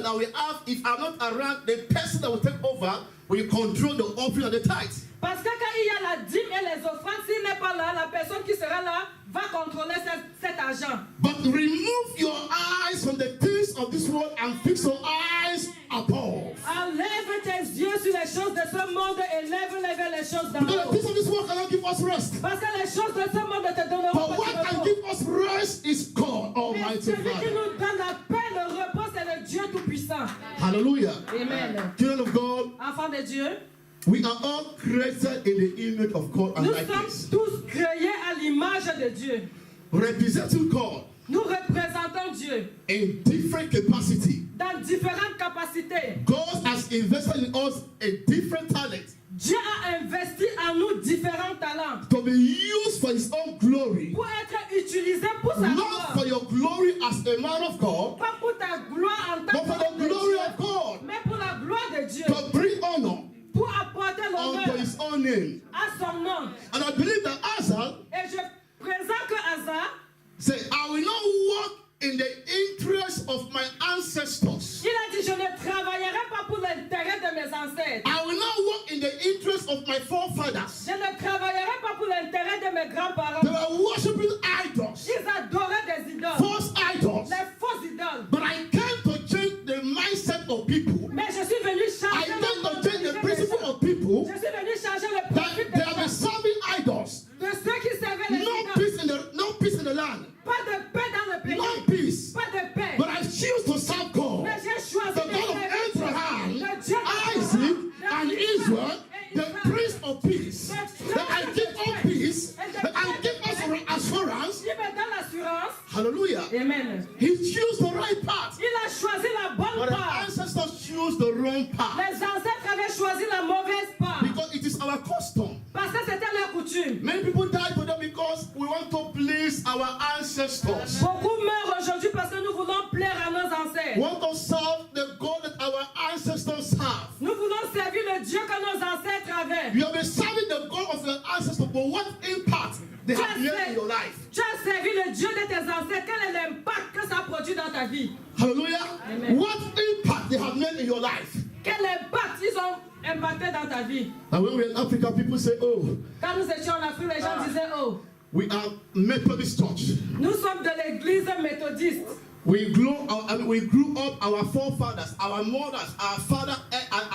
that we have, if I'm not around, the person that will take over will control the offering and the tithe. Parce que quand il y a la dîme et les offrandes, s'il n'est pas là, la personne qui sera là va contrôler cet argent. But remove your eyes from the things of this world and fix your eyes above. Enlève tes yeux sur les choses de ce monde et lève les choses d'en Because the haut. things of this world cannot give us rest. Parce que les choses de ce monde ne te donneront But pas what de can repos. give us rest is God Mais Almighty celui qui Father. nous donne la paix, le repos, c'est le Dieu Tout-Puissant. Hallelujah. Amen. Children of God, Enfants de Dieu, we are all created in the image of God and nous likeness. sommes tous créés à l'image de Dieu. Representing God Nous représentons Dieu in different capacity. dans différentes capacités. God has invested in us a different talent Dieu a investi en nous différents talents to be used for His own glory, pour être utilisés pour sa not gloire. for your glory as a man of God, Pas pour ta gloire en tant but for que the glory of God, mais pour la gloire de Dieu. to bring honor Pour apporter unto l'honneur His own name. à son nom. And I believe that Asa Et je présente que Asa, said, I will not walk in the interest of my ancestors. il a dit, je ne travaillerai pas pour l'intérêt de mes ancêtres. I will not walk in the interest of my forefathers. Je ne travaillerai pas pour l'intérêt de mes grands-parents. They were worshiping idols, Ils adoraient des idoles, false idols. les fausses idoles. But I came to change the mindset of people. Mais je suis venu I changer came to change the mentalité principle des gens. of people Je suis venu changer le that principe they des have been gens. serving idols. De ceux qui servaient les No idoles. peace in the land. Pas de paix dans le pays. No peace. Pas de paix. But I choose to serve God. Mais j'ai choisi The de God of servir Abraham, le Dieu Isaac, and Israel, the Prince of Peace. That I give all peace, that I give us assurance. Il me donne l'assurance. Hallelujah. Amen. He chose the right path. Il a choisi la bonne But the part. ancestors choose the wrong path. Les ancêtres avaient choisi la mauvaise part. Because it is our custom. Parce que c'était leur coutume. Many people die today because we want to please our ancestors. Beaucoup meurent aujourd'hui parce que nous voulons plaire à nos ancêtres. We want to serve the God that our ancestors have. Nous voulons servir le Dieu que nos ancêtres avaient. You have been serving the God of your ancestors, but what impact they have made in your life? Tu as servi le Dieu de tes ancêtres. Quel est l'impact que ça produit dans ta vie? Hallelujah. Amen. What impact they have made in your life? Quel impact ils ont impacté dans ta vie? And when we're in Africa, people say, oh, Quand nous étions en Afrique, les gens disaient, oh, we are Methodist church. nous sommes de l'église méthodiste. We grew up, our forefathers, our mothers, our father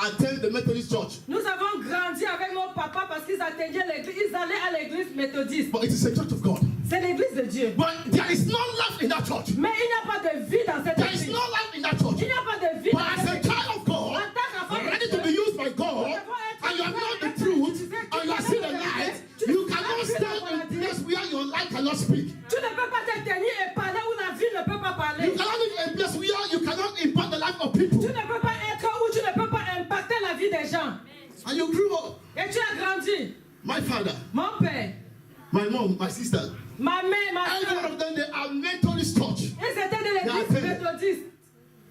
attended the Methodist church. Nous avons grandi avec nos papas parce qu'ils atteignaient l'église, ils allaient à l'église méthodiste. But it is a church of God. C'est l'église de Dieu. But there is no life in that church. Mais il n'y a pas de vie dans cette There is église. no life in that church. Il n'y a pas de vie But dans as cette a église. child of God, En tant qu'enfant de ready Dieu, to be used by God, and you have known the truth, and you have seen the light, you cannot stand in a place where your light cannot speak. tu ne peux pas te tenir et parler où la vie ne peut pas parler. You cannot live in a place where you cannot impact the life of people. Tu ne peux pas être où tu ne peux pas impacter la vie des gens. And you grew up. Et tu as grandi. My father, Mon père, my mom, my sister, ma mère, ma every one soeur, of them, they are Methodist church. ils étaient de l'église méthodiste.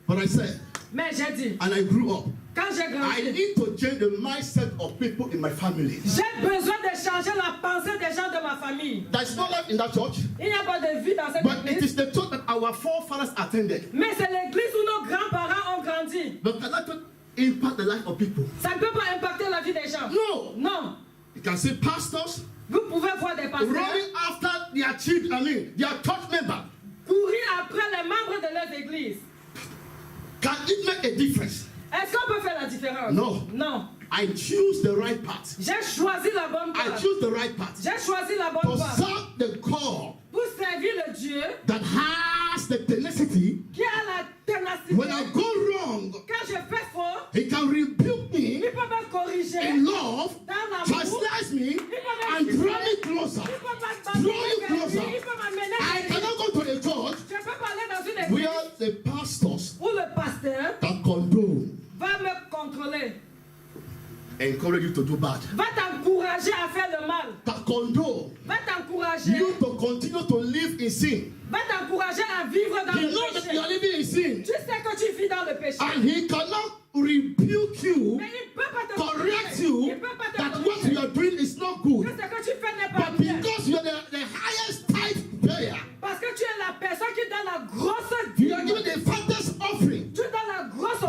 But I said, Mais j'ai dit, and I grew up, quand j'ai I grandi, need to change the mindset of people in my family. j'ai besoin de changer la pensée des gens de ma famille. There's no life in that church, Il n'y a pas de vie dans cette but it église. is the church that our forefathers attended. Mais c'est l'église où nos grands-parents ont grandi. But cannot impact the life of people. Ça ne peut pas impacter la vie des gens. No. Non. You can see pastors Vous pouvez voir des pasteurs running after their children, their church members. courir après les membres de leurs églises. Can it make a difference? Est-ce qu'on peut faire la différence? No. Non. I choose the right path. J'ai choisi la bonne I path. choose the right path. J'ai choisi la To bonne path. serve the God Pour servir le Dieu that has the tenacity. qui a la ténacité. When I go wrong, Quand je fais faux, He can rebuke il me peut me corriger. in love, Dans l'amour, chastise me, and draw me closer. il peut Draw m'amener you vers lui, closer. il peut m'amener I vers lui. cannot go to a church Je peux pas aller dans une église where the pastors où le pasteur that condone va me contrôler, encourage you to do bad. va t'encourager à faire le mal, That condone va t'encourager, you to continue to live in sin. va t'encourager à vivre dans He le knows that péché. you are living in sin. Tu sais que tu vis dans le péché. And he cannot rebuke you, Mais il peut pas te correct corriger. you, Il peut pas te that what corriger. you are doing is not Que good. ce que tu fais n'est pas But bien. because you are the highest tithe payer, Parce que tu es la personne qui donne la grosse you are dîme. giving the fattest offering. Tu donnes la grosse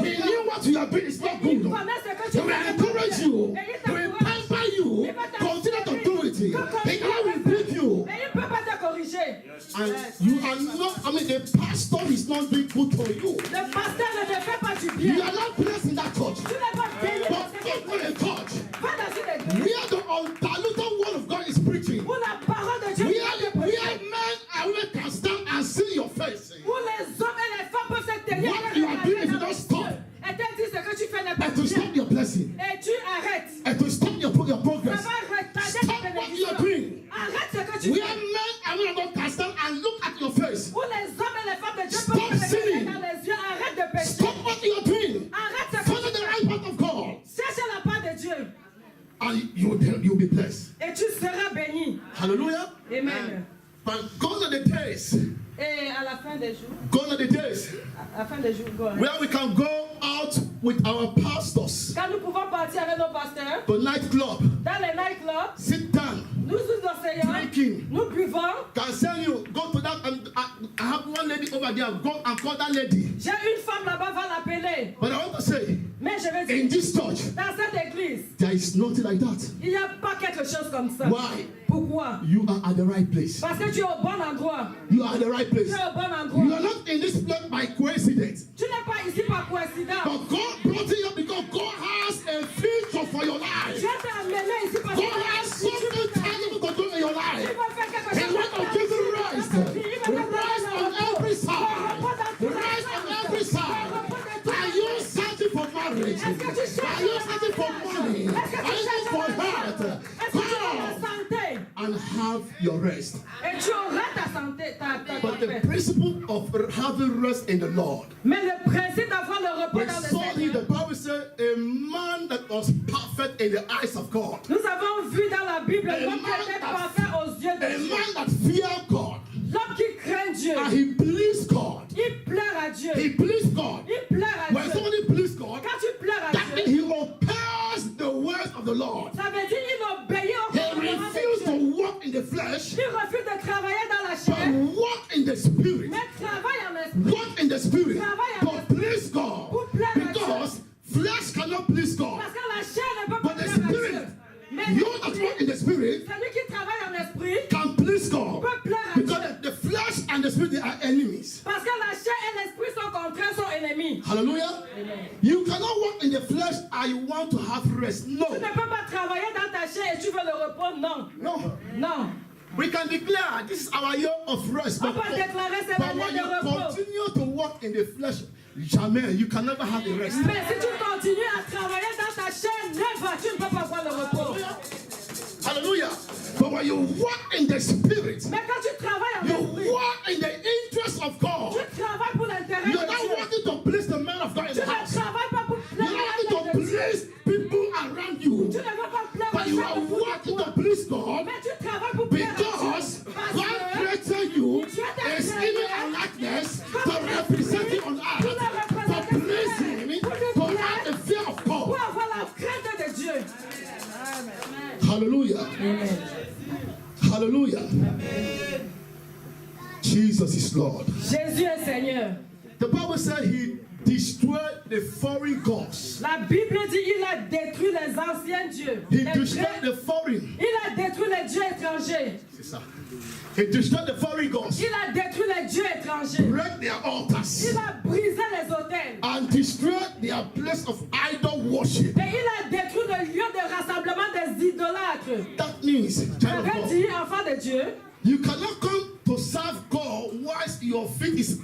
pastor is not doing good for you, Le pasteur ne te fait pas du you bien. are not blessed in that church. Tu n'es pas béni dans But cette go to a église. church Va dans une église where the undiluted word of God is preaching. où la parole de Dieu est Where prêchée. men and women can stand and see your face. Où les hommes et les femmes peuvent se tenir What et you are regarder doing if you dans don't les stop. yeux. Et te dire ce que tu fais n'est pas And to bien. stop your blessing. Et tu arrêtes. And to stop your Ça progress. va retarder Stop ta what bénédiction. you're doing. Arrête ce que tu Where fais. men and women can stand and look at your face. Où les hommes et les femmes de Dieu Stop peuvent se regarder sinning. dans les yeux. Arrête de pécher. Stop what you're doing. Arrête ce que Follow tu the fais. right path of God. Cherche la part de Dieu. And you'll be blessed. Et tu seras béni. Hallelujah. Amen. But gone are the days. Et à la fin des jours, Gone are the days à la fin des jours, go ahead. where we can go out with our pastors Quand nous pouvons partir avec nos pasteurs to nightclub, dans les nightclubs, sit down, nous nous enseignons, drinking. nous buvons. Can send you go to that and I have one lady over there. Go and call that lady. J'ai une femme là-bas, va l'appeler. But I want to say, Mais je vais in dire, this church, dans cette église, there is nothing like that. il n'y a pas quelque chose comme ça. Why? Pourquoi? You are at the right place. Parce que tu es au bon endroit. You are at the right Tu place. es au bon You endroit. are not in this place by coincidence. Tu n'es pas ici par coïncidence. But God brought you here because God has a future for your life. Dieu t'a amené ici parce God has something tangible to do in your il life. va faire quelque He chose. wants to give you rest. Rest on every side. Rest on every side. Are you searching for marriage? Are you searching for money? Are you searching for health? Est-ce que tu as la Come santé? and have your rest. Et tu auras ta santé, ta But the paix. principle of having rest in the Lord. Mais le principe d'avoir le repos We dans le saw in the Seigneur, Bible say a man that was perfect in the eyes of God. nous avons vu dans la Bible A l'homme qui man était that- parfait aux yeux A de Dieu. man that feared God L'homme qui craint Dieu. and he pleased God. Il pleure à Dieu. He pleased God. Il pleure à When Dieu. somebody pleased God, Quand tu pleures à that Dieu, means he obeys the words of the Lord. ça veut dire qu'il obéit au He commandement de refused to Dieu. walk in the flesh, Il refuse de travailler dans la but chair, walk in the spirit. mais travaille en esprit. Walk in the spirit. Travaille en But please God. Pour plaire à Dieu. Because flesh cannot please God. Parce que la chair ne peut But pas the plaire à spirit, Dieu. Mais you that walk in the spirit celui qui travaille en esprit can please God. peut plaire à Dieu. Because the flesh and the spirit, they are enemies. Parce que la chair et l'esprit sont contraires, sont ennemis. Hallelujah. You cannot walk in the flesh and you want to have rest. No. Tu ne peux pas travailler dans ta chair et tu veux le repos. Non. No. Non. We can declare this is our year of rest. On But, peut déclarer c'est but l'année when de you repos. continue to walk in the flesh, jamais, you can never have the rest. Mais si tu continues à travailler dans ta chair, never, tu ne peux pas avoir le repos. Hallelujah. But when you walk in the spirit, Mais quand tu travailles en you esprit, walk in the interest of God. tu travailles pour l'intérêt de You're not Dieu. wanting to please the man of God in Tu the ne house. travailles pas pour You're plaire not à wanting l'âme to de Dieu. please people around you. Tu ne veux pas plaire But aux you gens are autour de working toi. to please God Mais tu travailles pour plaire à Dieu. because Parce God que created you His image and likeness to represent Him on earth, to please Him, to have the fear of pour God. avoir la crainte de Dieu. Hallelujah. Hallelujah. Jesus is Lord. Jésus est Seigneur. The Bible said He destroyed the foreign gods. La Bible dit il a détruit les anciens dieux. He Les destroyed vrais- the foreign. Il a détruit les dieux étrangers. C'est ça. He destroyed the foreign gods. Il a détruit les dieux étrangers. Break their altars. Il a brisé les autels. And destroyed their place of idol worship. Et il a détruit le lieu de rassemblement des idolâtres. That means, Ça child of veut God, dire, enfant de Dieu, you cannot come to serve God whilst your feet is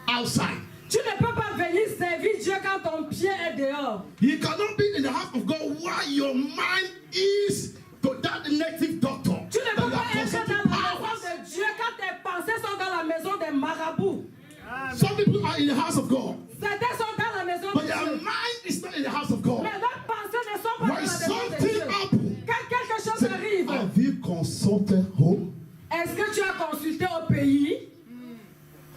outside. tu ne peux pas venir servir Dieu quand ton pied est dehors. You cannot be in the house of God while your mind is to that native doctor. Tu ne that peux you pas are être consulting dans la maison powers. de Dieu quand tes pensées sont dans la maison des marabouts. Some people are in the house of God, Certains sont dans la maison de but their Dieu. mind is not in the house of God. Mais leurs pensées ne sont pas dans la When maison de something Dieu. happens, Quand quelque chose say, arrive, have you consulted home? est-ce que tu as consulté au pays?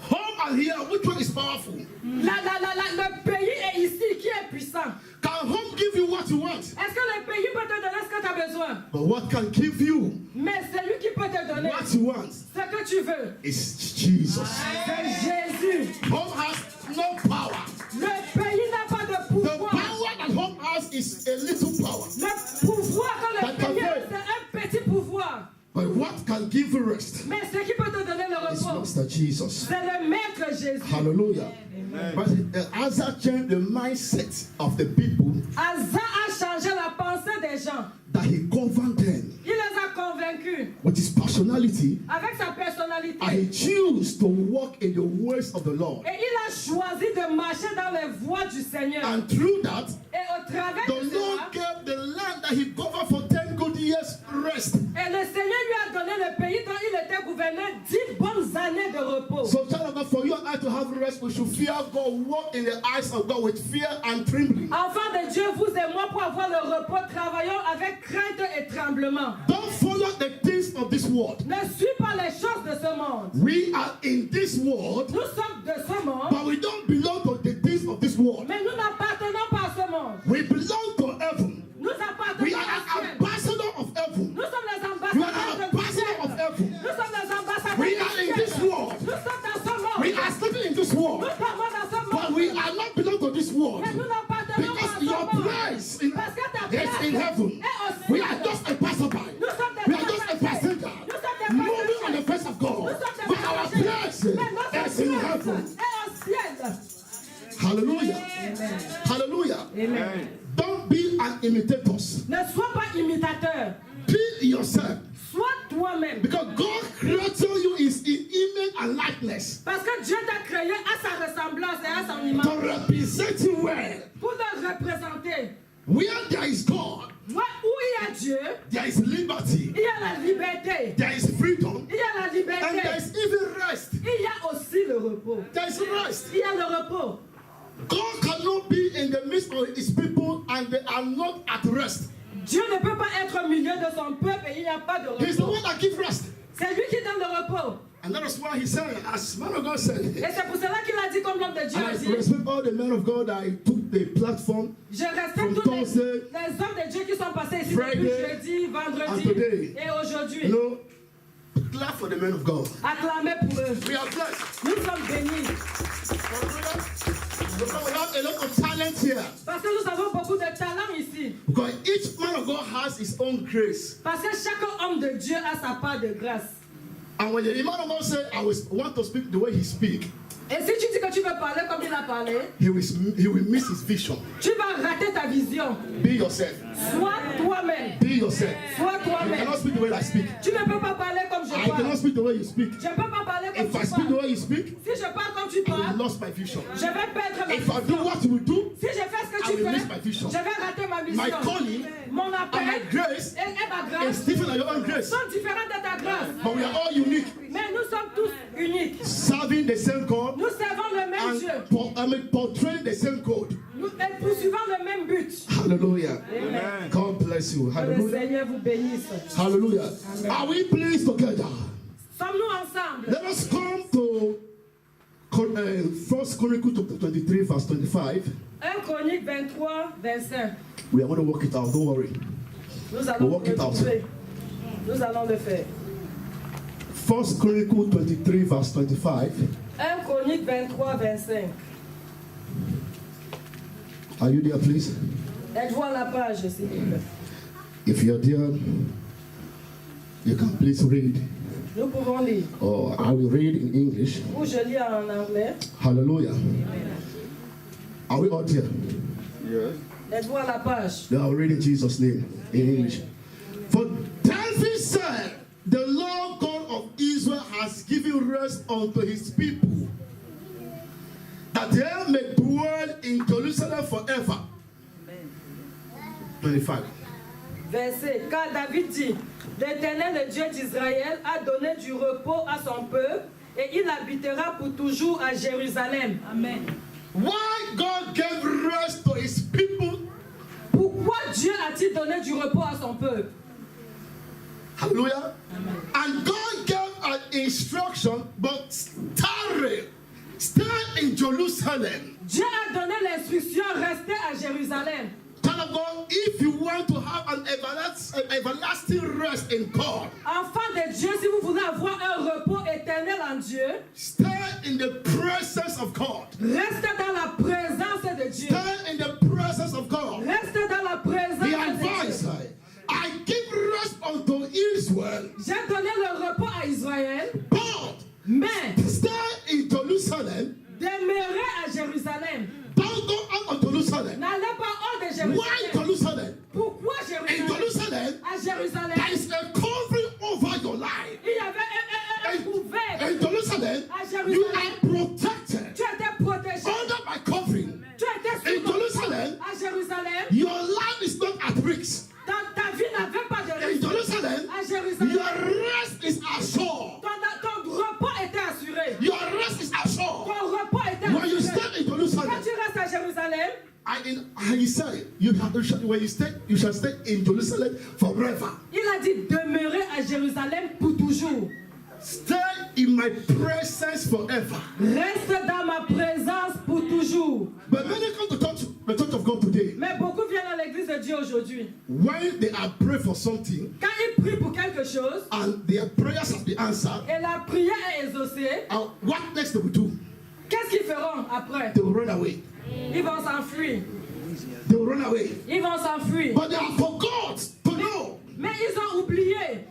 Home and here, which one is powerful? Le pays est ici qui est puissant. Can home give you what you want? Est-ce que le pays peut te donner ce que tu as besoin? But what can give you Mais celui qui peut te donner what you want ce que tu veux, is Jesus. c'est Jésus. Home has no power. Le pays n'a pas de The pouvoir. power that home has is a little power. Le pouvoir que le That can pays a, fail. c'est un petit pouvoir. But what can give you rest Mais ce qui peut te donner le is repos, Master Jesus. C'est le Maître Jésus. Hallelujah. But Asa changed the mindset of the people Asa a changé la pensée des gens. that he governed them Il les a convaincus with his personality, avec sa personnalité. and he chose to walk in the ways of the Lord. Et il a choisi de marcher dans les voies du Seigneur. And through that, Et au travers the de Lord cela, gave the land that he governed for 10 good years rest. et le Seigneur lui a donné le pays dont il était gouverné 10 bonnes années de repos. So, child of God, for you and I to have rest, we should fear God, walk in the eyes of God with fear and trembling. Enfants de Dieu, vous et moi, pour avoir le repos, travaillons avec crainte et tremblement. Don't follow the things of this world. Ne suis pas les choses de ce monde. We are in this world, Nous sommes de ce monde, but we don't belong to the things of this world. mais nous n'appartenons pas à ce monde. We belong to heaven. Nous We appartenons are à an ciel. ambassador of heaven. Nous sommes les You are ambassadeurs an de ambassador ciel. of heaven. Nous sommes les ambassadeurs We du are in ciel. this world. Nous sommes dans ce monde. We are living in this Nous world, sommes dans ce but monde. we are not belong to this world. Mais nous n'appartenons pas à Because ce your monde. place in, Parce que ta is place in heaven. est au ciel. We are just a passerby. Nous sommes des We are just a passagers. passenger Nous sommes des moving on the passagers. face of God. Nous sommes des But our passagers. place Mais notre is in place heaven. est au ciel. Hallelujah. Hallelujah. Amen. Don't be an imitator. Ne sois pas imitateur. Be yourself. Sois toi-même. Because God created you is in image and likeness Parce que Dieu t'a créé à sa ressemblance et à son image. to represent you well. Pour te représenter. Where there is God, Moi, où il y a Dieu, there is liberty, il y a la liberté. there is freedom, Il y a la and there liberté. is even rest. Il y a aussi le repos. There is rest. Il y a le repos. God cannot be in the midst of his people and they are not at rest. Dieu ne peut pas être au milieu de son peuple et il n'y a pas de He's the repos. one that gives rest. C'est lui qui donne le repos. And that is why he said, as man of God said, Et c'est pour cela qu'il a dit comme l'homme de Dieu and a I dit. respect all the men of God that I took the platform Je respecte from tous les Thursday, hommes de Dieu qui sont passés ici Friday, depuis jeudi, and vendredi today. et aujourd'hui. you know, clap for the men of God. Acclamez pour eux. We are blessed. Nous sommes bénis. Because we have a lot of talent here. Parce que nous avons beaucoup de talent ici. Because each man of God has his own grace. Parce que chaque homme de Dieu a sa part de grâce. And when the man of God said, I want to speak the way he speaks, Et si tu dis que tu veux parler comme il a parlé, he will miss his vision. tu vas rater ta vision. Be yourself. Sois toi-même. Be yourself. Sois You toi-même. cannot speak the way I speak. Tu ne peux pas parler comme je I parle. cannot speak the way you speak. Je ne peux pas parler comme If I tu speak the parles. way you speak, Si je parle comme tu I will parles, lose my vision. je vais perdre ma If I do vision. what you do, Si je fais ce que I tu will miss fais, my vision. je vais rater ma My mission. calling Mon and my appel grace et ma is grâce different than your own grace. sont différentes de ta grâce. But we are all unique, Mais nous sommes tous uniques. serving the same God Nous servons le même Dieu. and portraying the same code. Nous poursuivons le même but. Hallelujah. Amen. God bless you. Que le Hallelujah. Seigneur vous bénisse. Hallelujah. Are we pleased together? Sommes-nous ensemble? Let us come to 1 Chronicles chapter 23, verse 25. 1 Chronique 23, 25. We are going to work it out. Don't worry. Nous allons Walk it out. retrouver. Nous allons le faire. 1 Chronicles 23, verse 25. 1 Chronique 23, 25. Are you there, please? Êtes-vous à la page, s'il vous plaît? If you're there, you can please read. Nous pouvons lire. Or I will read in English. Ou je lis en anglais. Hallelujah. Are we all there? Yes. Êtes-vous à la page? Then I'll read in Jesus' name in English. For David said, the Lord God of Israel has given rest unto his people, that they may dwell in Jerusalem forever. 25. Verset. Car David dit, l'Éternel, le Dieu d'Israël, a donné du repos à son peuple et il habitera pour toujours à Jérusalem. Amen. Why God gave rest to his people? Pourquoi Dieu a-t-il donné du repos à son peuple? Hallelujah. And God gave an instruction, but stay in Jerusalem. Dieu a donné l'instruction, restez à Jérusalem. Child of God, if you want to have an everlasting rest in God, Enfant de Dieu, si vous voulez avoir un repos éternel en Dieu, stay in the presence of God. restez dans la présence de Dieu. Stay in the presence of God. Restez dans la présence The de advice, Dieu. I give rest unto Israel, J'ai donné le repos à Israël, but mais stay Jérusalem. And he said, you shall stay in Jerusalem forever. Il a dit demeurer à Jérusalem pour toujours. Stay in my presence forever. Reste dans ma présence pour toujours. But many come to the church of God today. Mais beaucoup viennent à l'église de Dieu aujourd'hui. When they are praying for something, Quand ils prient pour quelque chose, and their prayers have been answered, et la prière est exaucée, what next they will do? qu'est-ce qu'ils feront après? They will run away. Ils vont s'enfuir. They will run away. Ils vont s'enfuir. But they have forgot to know Mais ils ont oublié.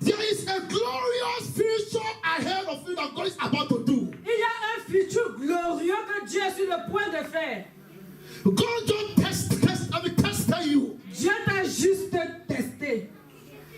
there is a glorious future ahead of you that God is about to do. Il y a un futur glorieux que Dieu est sur le point de faire. God just tested you. Dieu t'a juste testé.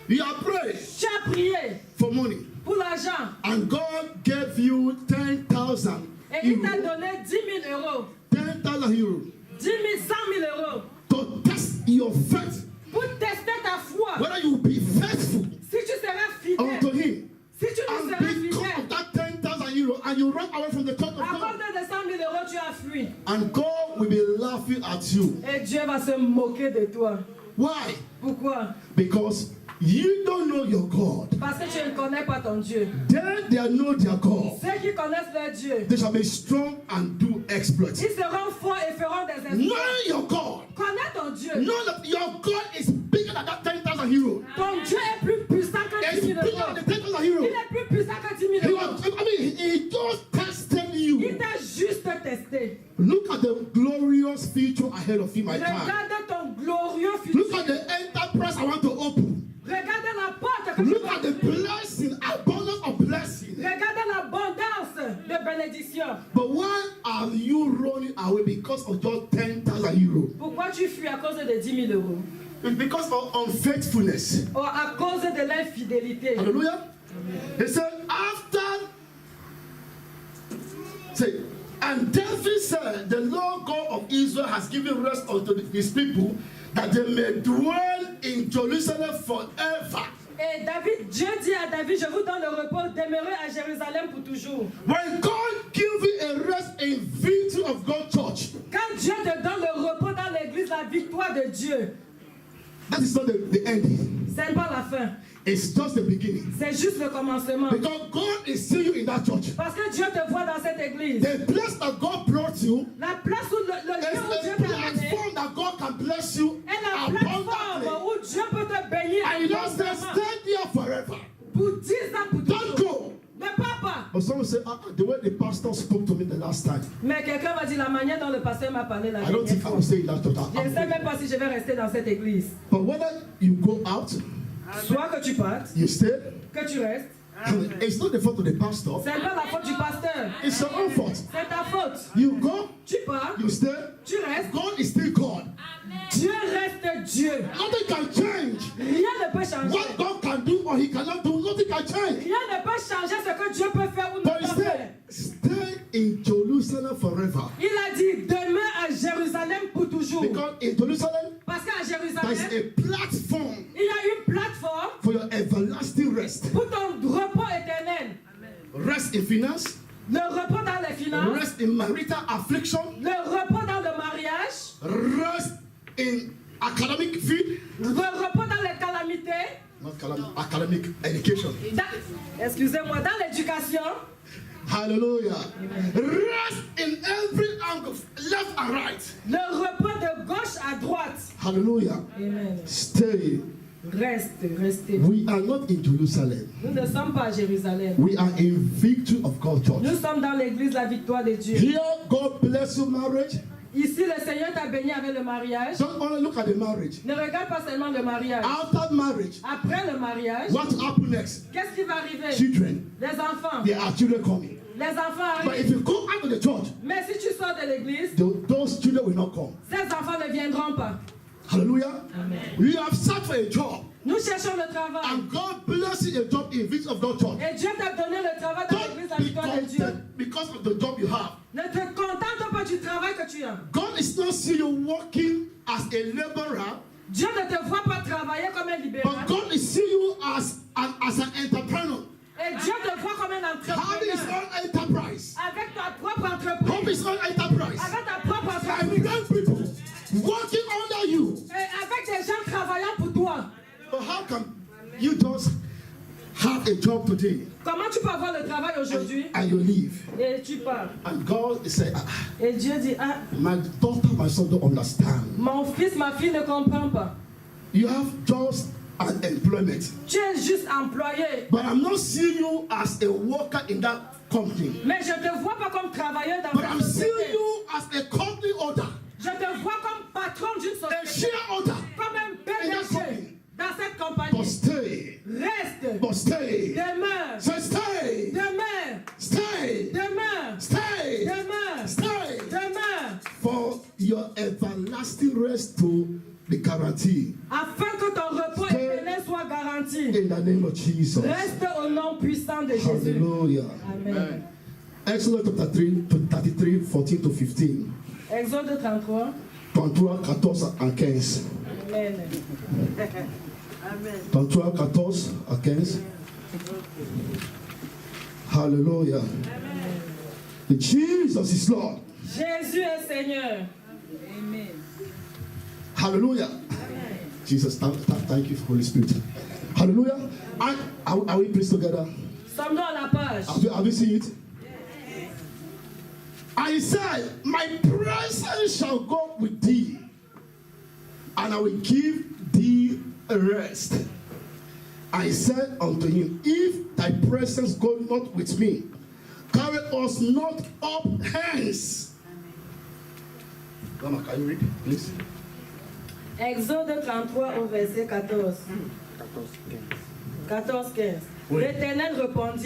You are praying Tu as prié for money, pour l'argent. and God gave you 10,000 Et il t'a euros. donné 10 000 euros. 10,000 euros 10 000, 100 000 euros. to test your faith, Pour tester ta foi. whether you will be faithful Si tu seras unto fidèle. Him. Si tu nous And seras because fidèle. of that 10,000 euros, and you run away from the church of À God, cause de 100 000 euros, tu as fui. and God will be laughing at you. Et Dieu va se moquer de toi. Why? Pourquoi? Because you don't know your God. Parce que tu ne connais pas ton Dieu. They know their God. Ceux qui connaissent leur Dieu, They shall be strong and do exploits. ils seront forts et feront des exploits. Knowing your God, Connais ton Dieu. know that your God is bigger than that 10,000 euros. Ton Dieu est plus puissant que It's 10 000 bigger euros. than the 10,000 Il euros. est plus puissant que 10 000 euros. He just tested Il you. t'a juste testé. Look at the glorious future ahead of him, my time. Regarde ton glorieux futur. Look at the enterprise I want to open. Regarde la porte que tu Look vas at the ouvrir. blessing, abundance of blessing. Regarde l'abondance de bénédiction. But why are you running away because of just 10,000 euros? Pourquoi tu fuis à cause de 10 000 euros? It's because of unfaithfulness. Ou à cause de l'infidélité. Hallelujah. He said, after, say, and David said, the Lord God of Israel has given rest unto his people, that they may dwell in Jerusalem forever. Et David, Dieu dit à David, je vous donne le repos, demeurez à Jérusalem pour toujours. When God gives you a rest in victory of God's church, Quand Dieu te donne le repos dans l'église, la victoire de Dieu, that is not the ending. ce n'est pas la fin. It's just the beginning. C'est juste le commencement. Because God is seeing you in that church. Parce que Dieu te voit dans cette église. The place that God brought you La place où le lieu is où Dieu a t'a amené platform that God can bless you est la abundantly. plateforme où Dieu peut te bénir And you don't say, abondamment. stay there forever. Pour 10 ans, pour Don't toujours. go. Ne pars pas. But someone say, the way the pastor spoke to me the last time, Mais quelqu'un va dire la manière dont le pasteur m'a parlé la I don't dernière think I fois. will stay in that church. Je ne sais même pas si je vais rester dans cette église. But whether you go out, Soit que tu partes, you stay, que tu restes. it's not the fault of the pastor. C'est pas la faute du pasteur. It's your own fault. C'est ta faute. You go, Tu pars, you stay. tu restes. God is still God. Dieu reste Dieu. Nothing can change. Rien ne peut changer. What God can do or He cannot do, nothing can change. Rien ne peut changer ce que Dieu peut faire ou ne But pas stay, faire. stay in Jerusalem forever. Il a dit demeure à Jérusalem pour toujours. Because in Jerusalem, Parce qu'à there is Jérusalem, a platform il y a une plateforme for your everlasting rest. pour ton repos éternel. Rest in finance, Le repos dans les finances, rest in marital affliction, le repos dans le mariage, rest in academic field, le repos dans les calamités, not academic education. excusez-moi, dans l'éducation, Hallelujah. Rest in every angle, left and right. le repos de gauche à droite. Hallelujah. Amen. Stay. Restez. We are not in Jerusalem. Nous ne sommes pas à Jérusalem. We are in victory of God's church. Nous sommes dans l'église la victoire de Dieu. Here, God bless your marriage. Ici, le Seigneur t'a béni avec le mariage. Don't only look at the marriage. Ne regarde pas seulement le mariage. After marriage, Après le mariage, what will happen next? qu'est-ce qui va arriver? Children. Les enfants. There are children coming. Les enfants But arrivent. if you go out of the church, Mais si tu sors de l'église, those children will not come. ces enfants ne viendront pas. Hallelujah. Amen. You have searched for a job, Nous cherchons le travail. and God bless you a job in victory of God's church. Et Dieu t'a donné le travail dans l'église la Don't be victoire de Dieu. content because of the job you have. Ne te contente pas du travail que tu as. God is not seeing you working as a laborer, Dieu ne te voit pas travailler comme un libéral. but God is seeing you as an entrepreneur. Et Dieu te voit comme un Having his entrepreneur. own enterprise. Avec ta propre Have entreprise. his own enterprise. Avec ta propre I entreprise. bless people today Comment tu peux avoir le travail aujourd'hui and you leave? et tu pars? And God said, Et Dieu dit, ah, my daughter, my son don't understand. mon fils, ma fille ne comprend pas. You have just an employment, Tu es juste employé. but I'm not seeing you as a worker in that company. Mais je ne te vois pas comme travailleur dans But une I'm seeing société. you as a company owner, Je te vois comme patron d'une a société. shareholder. Comme un In that PDG company. dans cette But compagnie. stay, Reste. but stay. Demeure. So stay, Demeure. stay, Demeure. stay, Demeure. stay. Demeure. For your everlasting rest to be guaranteed. Afin que ton repos éternel soit garanti. In the name of Jesus. Reste au nom puissant de Jésus. Hallelujah. Amen. Exodus chapter 33, 14 to 15. Exode 33. 33, 14 à 15. Amen. Amen. 33, 14 à 15. Hallelujah. Jesus is Lord. Jésus est Seigneur. Amen. Hallelujah. Jesus, thank you for Holy Spirit. Hallelujah. Are we pleased together? Sommes-nous à la page? Have you seen it? I said, my presence shall go with thee, and I will give thee rest. I said unto him, if thy presence go not with me, carry us not up hence. Mama, can you read, please? Exode 33 au verset 14. 14, 15. Oui. L'Éternel répondit.